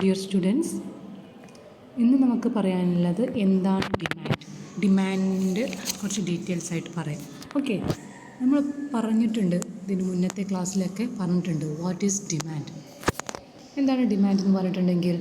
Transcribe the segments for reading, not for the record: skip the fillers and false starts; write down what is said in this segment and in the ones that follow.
Dear students, ഇന്ന് നമുക്ക് പറയാനുള്ളത് എന്താണ് ഡിമാൻഡ് കുറച്ച് ഡീറ്റെയിൽസ് ആയിട്ട് പറയാം. ഓക്കെ, നമ്മൾ പറഞ്ഞിട്ടുണ്ട്, ഇതിന് മുന്നത്തെ ക്ലാസ്സിലൊക്കെ പറഞ്ഞിട്ടുണ്ട് വാട്ട് ഈസ് ഡിമാൻഡ്. എന്താണ് ഡിമാൻഡ് എന്ന് പറഞ്ഞിട്ടുണ്ടെങ്കിൽ,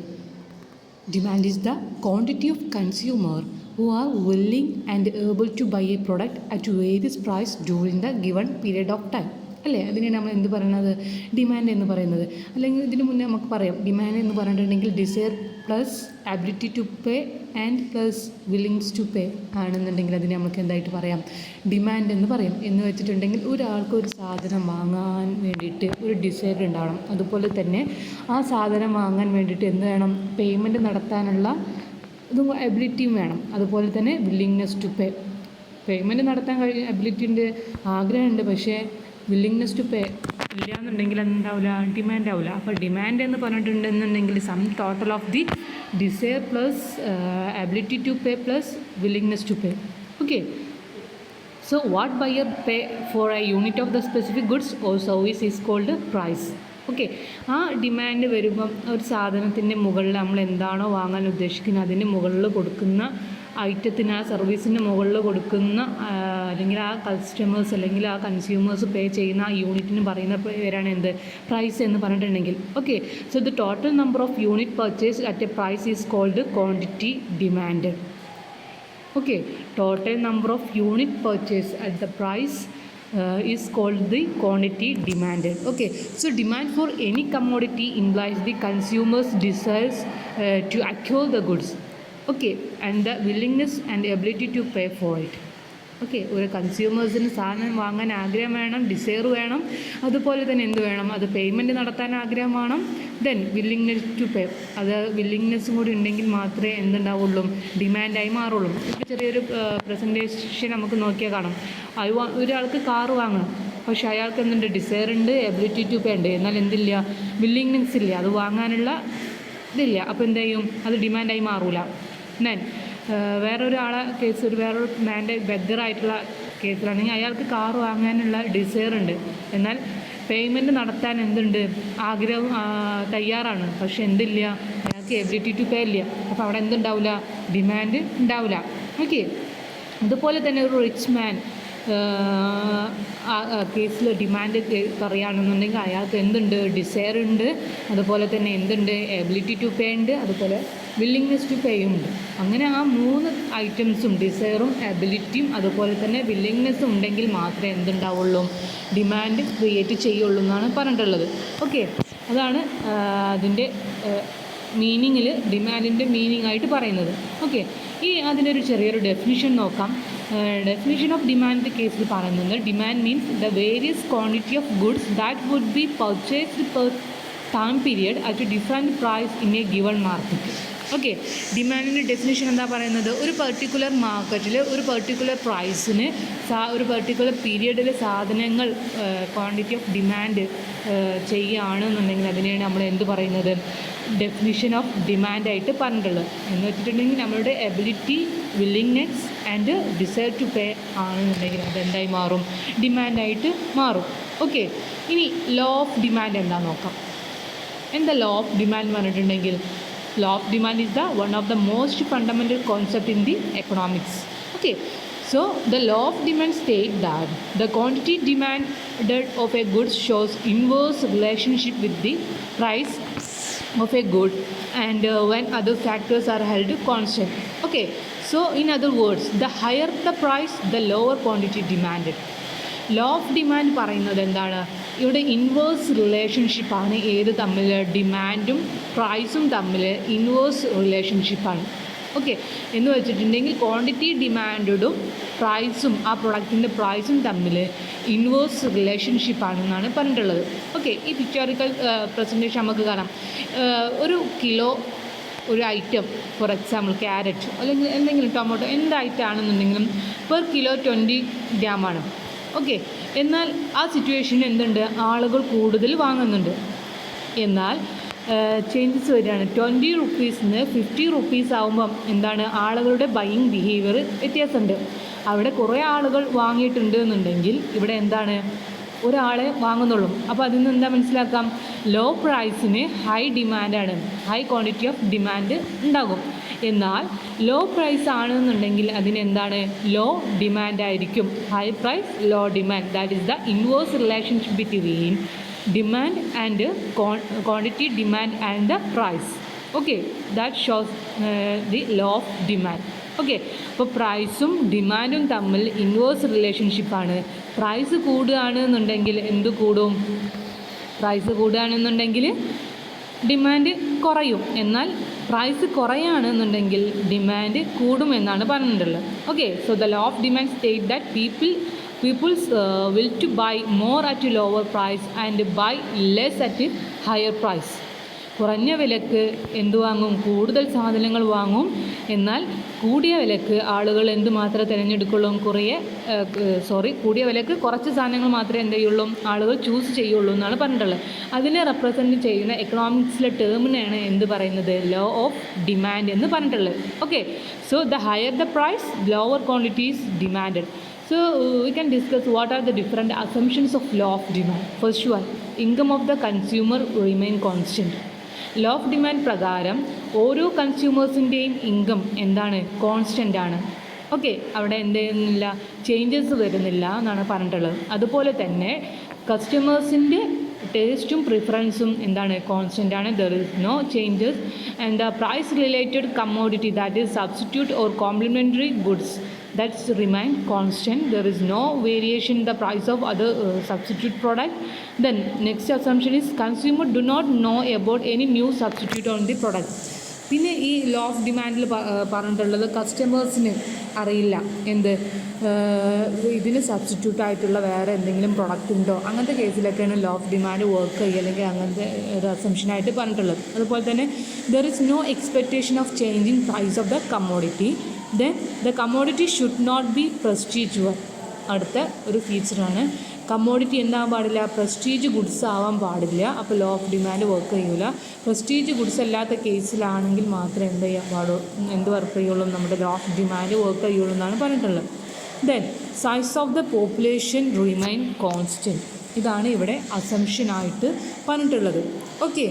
demand is the quantity of consumer who are willing and able to buy a product at various price during the given period of time. അല്ലേ, അതിനെ നമ്മൾ എന്ത് പറയുന്നത്, ഡിമാൻഡ് എന്ന് പറയുന്നത്. അല്ലെങ്കിൽ ഇതിന് മുന്നേ നമുക്ക് പറയാം, ഡിമാൻഡ് എന്ന് പറഞ്ഞിട്ടുണ്ടെങ്കിൽ desire plus ability to pay and plus willingness to pay ആണെന്നുണ്ടെങ്കിൽ അതിനെ നമുക്ക് എന്തായിട്ട് പറയാം, ഡിമാൻഡ് എന്ന് പറയും. എന്ന് വെച്ചിട്ടുണ്ടെങ്കിൽ ഒരാൾക്ക് ഒരു സാധനം വാങ്ങാൻ വേണ്ടിയിട്ട് ഒരു ഡിസയർ ഉണ്ടാവണം. അതുപോലെ തന്നെ ആ സാധനം വാങ്ങാൻ വേണ്ടിയിട്ട് എന്ത് വേണം, പേയ്മെൻറ്റ് നടത്താനുള്ള ഇതും എബിലിറ്റിയും വേണം. അതുപോലെ തന്നെ വില്ലിങ്നെസ് ടു പേ, പേയ്മെൻറ്റ് നടത്താൻ എബിലിറ്റിൻ്റെ ആഗ്രഹമുണ്ട്, പക്ഷേ വില്ലിങ്നെസ് ടു പേ ഇല്ല എന്നുണ്ടെങ്കിൽ എന്താവില്ല, ഡിമാൻഡ് ആവില്ല. അപ്പോൾ ഡിമാൻഡ് എന്ന് പറഞ്ഞിട്ടുണ്ടെന്നുണ്ടെങ്കിൽ sum total of the desire plus ability to pay plus willingness to pay. Okay, so what buyer pay for a unit of the specific goods or service is called price. Okay, ആ demand വരുമ്പം ഒരു സാധനത്തിൻ്റെ മുകളിൽ നമ്മൾ എന്താണോ വാങ്ങാൻ ഉദ്ദേശിക്കുന്നത് അതിന് മുകളിൽ കൊടുക്കുന്ന ഐറ്റത്തിന്, ആ സർവീസിന് മുകളിൽ കൊടുക്കുന്ന അല്ലെങ്കിൽ ആ കസ്റ്റമേഴ്സ് അല്ലെങ്കിൽ ആ കൺസ്യൂമേഴ്സ് പേ ചെയ്യുന്ന ആ യൂണിറ്റിന് പറയുന്ന പേരാണ് എന്ത്, പ്രൈസ് എന്ന് പറഞ്ഞിട്ടുണ്ടെങ്കിൽ. Okay, so the total number of unit purchase at a price is called quantity demand. Okay, total number of unit purchase at the price is called the quantity demanded. Okay, so demand for any commodity implies the consumer's desires to acquire the goods, okay, and the willingness and ability to pay for it. Okay, ഒരു കൺസ്യൂമേഴ്സിന് സാധനം വാങ്ങാൻ ആഗ്രഹം വേണം, desire വേണം, അതുപോലെ തന്നെ എന്ത് വേണം, അത് പേയ്മെൻറ്റ് നടത്താൻ ആഗ്രഹം വേണം, ദെൻ വില്ലിങ്നെസ് ടു പേ, അത് വില്ലിങ്നെസ്സും കൂടി ഉണ്ടെങ്കിൽ മാത്രമേ എന്തുണ്ടാവുള്ളൂ, ഡിമാൻഡായി മാറുള്ളൂ. ഇപ്പോൾ ചെറിയൊരു പ്രസൻറ്റേഷൻ നമുക്ക് നോക്കിയാൽ കാണാം, ഒരാൾക്ക് കാറ് വാങ്ങണം, പക്ഷേ അയാൾക്ക് എന്തുണ്ട്, ഡിസയർ ഉണ്ട്, എബിലിറ്റി ടു പേ ഉണ്ട്, എന്നാൽ എന്തില്ല, വില്ലിങ്നെസ് ഇല്ല, അത് വാങ്ങാനുള്ള ഇതില്ല. അപ്പോൾ എന്ത് ചെയ്യും, അത് ഡിമാൻഡായി മാറൂല. ദെൻ വേറൊരാളെ കേസ്, വേറൊരു മാൻ്റെ ബെഗറായിട്ടുള്ള കേസിലാണെങ്കിൽ അയാൾക്ക് കാർ വാങ്ങാനുള്ള ഡിസയർ ഉണ്ട്, എന്നാൽ പേയ്മെൻറ്റ് നടത്താൻ എന്തുണ്ട്, ആഗ്രഹം തയ്യാറാണ്, പക്ഷെ എന്തില്ല, അയാൾക്ക് എബിലിറ്റി ടു പേ ഇല്ല. അപ്പോൾ അവിടെ എന്തുണ്ടാവില്ല, ഡിമാൻഡ് ഉണ്ടാവില്ല. ഓക്കെ, അതുപോലെ തന്നെ ഒരു റിച്ച് മാൻ കേസിൽ ഡിമാൻഡ് പറയുകയാണെന്നുണ്ടെങ്കിൽ അയാൾക്ക് എന്തുണ്ട്, ഡിസയർ ഉണ്ട്, അതുപോലെ തന്നെ എന്തുണ്ട്, എബിലിറ്റി ടു പേ ഉണ്ട്, അതുപോലെ വില്ലിങ്നെസ് ടു പേയും ഉണ്ട്. അങ്ങനെ ആ മൂന്ന് ഐറ്റംസും, ഡിസയറും എബിലിറ്റിയും അതുപോലെ തന്നെ വില്ലിങ്നെസ്സും ഉണ്ടെങ്കിൽ മാത്രമേ എന്തുണ്ടാവുള്ളൂ, ഡിമാൻഡ് ക്രിയേറ്റ് ചെയ്യുള്ളൂ എന്നാണ് പറഞ്ഞിട്ടുള്ളത്. ഓക്കെ, അതാണ് അതിൻ്റെ മീനിങ്ങിൽ, ഡിമാൻഡിൻ്റെ മീനിങ് ആയിട്ട് പറയുന്നത്. ഓക്കെ, ഈ അതിൻ്റെ ചെറിയൊരു ഡെഫിനിഷൻ നോക്കാം. ഡെഫിനിഷൻ ഓഫ് ഡിമാൻഡ് കേസിൽ പറയുന്നത്, demand means the various quantity of goods that would be purchased per time period at different price in a given market. Okay, ഡിമാൻഡിൻ്റെ ഡെഫിനിഷൻ എന്താ പറയുന്നത്, ഒരു പെർട്ടിക്കുലർ മാർക്കറ്റിൽ ഒരു പെർട്ടിക്കുലർ പ്രൈസിന് ഒരു പെർട്ടിക്കുലർ പീരിയഡിൽ സാധനങ്ങൾ ക്വാണ്ടിറ്റി ഓഫ് ഡിമാൻഡ് ചെയ്യുകയാണെന്നുണ്ടെങ്കിൽ അതിനെയാണ് നമ്മൾ എന്ത് പറയുന്നത്, ഡെഫിനിഷൻ ഓഫ് ഡിമാൻഡായിട്ട് പറഞ്ഞിട്ടുള്ളത്. എന്ന് വെച്ചിട്ടുണ്ടെങ്കിൽ നമ്മളുടെ ability, willingness and desire to pay ആണെന്നുണ്ടെങ്കിൽ അതെന്തായി മാറും, ഡിമാൻഡായിട്ട് മാറും. ഓക്കെ, ഇനി ലോ ഓഫ് ഡിമാൻഡ് എന്താണെന്ന് നോക്കാം. എന്താ ലോ ഓഫ് ഡിമാൻഡ് പറഞ്ഞിട്ടുണ്ടെങ്കിൽ, law of demand is the one of the most fundamental concept in the economics. Okay, so the law of demand state that the quantity demanded of a good shows inverse relationship with the price of a good and when other factors are held constant. Okay, so in other words, the higher the price, the lower quantity demanded. Law of demand പറയുന്നത് എന്താണ്, ഇവിടെ inverse റിലേഷൻഷിപ്പാണ് ഏത് തമ്മിൽ, ഡിമാൻഡും പ്രൈസും തമ്മിൽ inverse റിലേഷൻഷിപ്പാണ്. Okay, എന്ന് വെച്ചിട്ടുണ്ടെങ്കിൽ ക്വാണ്ടിറ്റി ഡിമാൻഡും പ്രൈസും, ആ പ്രൊഡക്റ്റിൻ്റെ പ്രൈസും തമ്മിൽ ഇൻവേഴ്സ് റിലേഷൻഷിപ്പാണെന്നാണ് പറഞ്ഞിട്ടുള്ളത്. ഓക്കെ, ഈ പിക്ചറിക്കൽ പ്രസൻറ്റേഷൻ നമുക്ക് കാണാം. ഒരു കിലോ ഒരു ഐറ്റം, ഫോർ എക്സാമ്പിൾ ക്യാരറ്റ് അല്ലെങ്കിൽ എന്തെങ്കിലും ടൊമാറ്റോ, എന്ത് ഐറ്റം ആണെന്നുണ്ടെങ്കിലും പെർ കിലോ 20 ഗ്രാമാണ്. ഓക്കെ, എന്നാൽ ആ സിറ്റുവേഷനിൽ എന്തുണ്ട്, ആളുകൾ കൂടുതൽ വാങ്ങുന്നുണ്ട്, എന്നാൽ ചേഞ്ചസ് വരികയാണ്. 20 റുപ്പീസിന് 50 റുപ്പീസ് ആകുമ്പം എന്താണ്, ആളുകളുടെ ബൈയിങ് ബിഹേവിയർ വ്യത്യാസമുണ്ട്. അവിടെ കുറേ ആളുകൾ വാങ്ങിയിട്ടുണ്ട് എന്നുണ്ടെങ്കിൽ ഇവിടെ എന്താണ്, ഒരാളെ വാങ്ങുന്നുള്ളൂ. അപ്പോൾ അതിൽ നിന്ന് എന്താ മനസ്സിലാക്കാം? ലോ പ്രൈസിന് ഹൈ ഡിമാൻഡാണ്, ഹൈ ക്വാണ്ടിറ്റി ഓഫ് ഡിമാൻഡ് ഉണ്ടാകും. എന്നാൽ ലോ പ്രൈസ് ആണെന്നുണ്ടെങ്കിൽ അതിനെന്താണ്? ലോ ഡിമാൻഡ് ആയിരിക്കും. High price low demand, that is the inverse relationship between demand and quantity, demand and the price. Okay, that shows the law of demand. Okay, അപ്പോൾ പ്രൈസും ഡിമാൻഡും തമ്മിൽ inverse റിലേഷൻഷിപ്പാണ്. Price കൂടുകയാണെന്നുണ്ടെങ്കിൽ എന്ത് കൂടും? Price കൂടുകയാണെന്നുണ്ടെങ്കിൽ demand കുറയും. എന്നാൽ price കുറയുകയാണെന്നുണ്ടെങ്കിൽ demand കൂടുമെന്നാണ് പറഞ്ഞിട്ടുള്ളത്. Okay, so the law of demand state that peoples will to buy more at a lower price and buy less at a higher price. കുറഞ്ഞ വിലക്ക് എന്തു വാങ്ങും? കൂടുതൽ സാധനങ്ങൾ വാങ്ങും. എന്നാൽ കൂടിയ വിലക്ക് ആളുകൾ എന്ത് മാത്രമേ തിരഞ്ഞെടുക്കുള്ളൂ? കൂടിയ വിലക്ക് കുറച്ച് സാധനങ്ങൾ മാത്രമേ എന്ത് ചെയ്യുള്ളൂ? ആളുകൾ ചൂസ് ചെയ്യുള്ളൂ എന്നാണ് പറഞ്ഞിട്ടുള്ളത്. അതിനെ റെപ്രസെൻറ്റ് ചെയ്യുന്ന എക്കണോമിക്സിലെ ടേമിനെയാണ് എന്ത് പറയുന്നത്? ലോ ഓഫ് ഡിമാൻഡ് എന്ന് പറഞ്ഞിട്ടുള്ളത്. Okay, so the higher the price, lower quantity is demanded. So we can discuss what are the different assumptions of law of demand. First one, income of the consumer remain constant. Law of demand പ്രകാരം ഓരോ കൺസ്യൂമേഴ്സിൻ്റെയും income എന്താണ്? Constant ആണ്. Okay, അവിടെ എന്ത് ചെയ്യുന്നില്ല? Changes വരുന്നില്ല എന്നാണ് പറഞ്ഞിട്ടുള്ളത്. അതുപോലെ തന്നെ കസ്റ്റമേഴ്സിൻ്റെ ടേസ്റ്റും പ്രിഫറൻസും എന്താണ്? കോൺസ്റ്റൻ്റ് ആണ്. There is no changes. And the price related commodity, that is substitute or complementary goods, that's remain constant. There is no variation in the price of other substitute product. Then next assumption is consumer do not know about any new substitute on the product. പിന്നെ ഈ law of ഡിമാൻഡിൽ പറഞ്ഞിട്ടുള്ളത് കസ്റ്റമേഴ്സിന് അറിയില്ല എന്ത് ഇതിന് substitute ആയിട്ടുള്ള വേറെ എന്തെങ്കിലും പ്രൊഡക്റ്റ് ഉണ്ടോ. അങ്ങനത്തെ കേസിലൊക്കെയാണ് ലോ ഓഫ് ഡിമാൻഡ് വർക്ക് ചെയ്യുക, അല്ലെങ്കിൽ അങ്ങനത്തെ ഒരു അസംഷനായിട്ട് പറഞ്ഞിട്ടുള്ളത്. അതുപോലെ തന്നെ there is no expectation of changing price of the commodity. Then the commodity should not be prestige. അടുത്ത ഒരു ഫീച്ചറാണ് കമ്മോഡിറ്റി എന്താകാൻ പാടില്ല? പ്രസ്റ്റീജ് ഗുഡ്സ് ആവാൻ പാടില്ല. അപ്പോൾ ലോ ഓഫ് ഡിമാൻഡ് വർക്ക് ചെയ്യില്ല. പ്രസ്റ്റീജ് ഗുഡ്സ് അല്ലാത്ത കേസിലാണെങ്കിൽ മാത്രമേ എന്ത് വർക്ക് ചെയ്യുള്ളൂ? നമ്മുടെ ലോ ഓഫ് ഡിമാൻഡ് വർക്ക് ചെയ്യുള്ളൂ എന്നാണ് പറഞ്ഞിട്ടുള്ളത്. Then size of the population remain constant. ഇതാണ് ഇവിടെ അസംഷനായിട്ട് പറഞ്ഞിട്ടുള്ളത്. ഓക്കെ.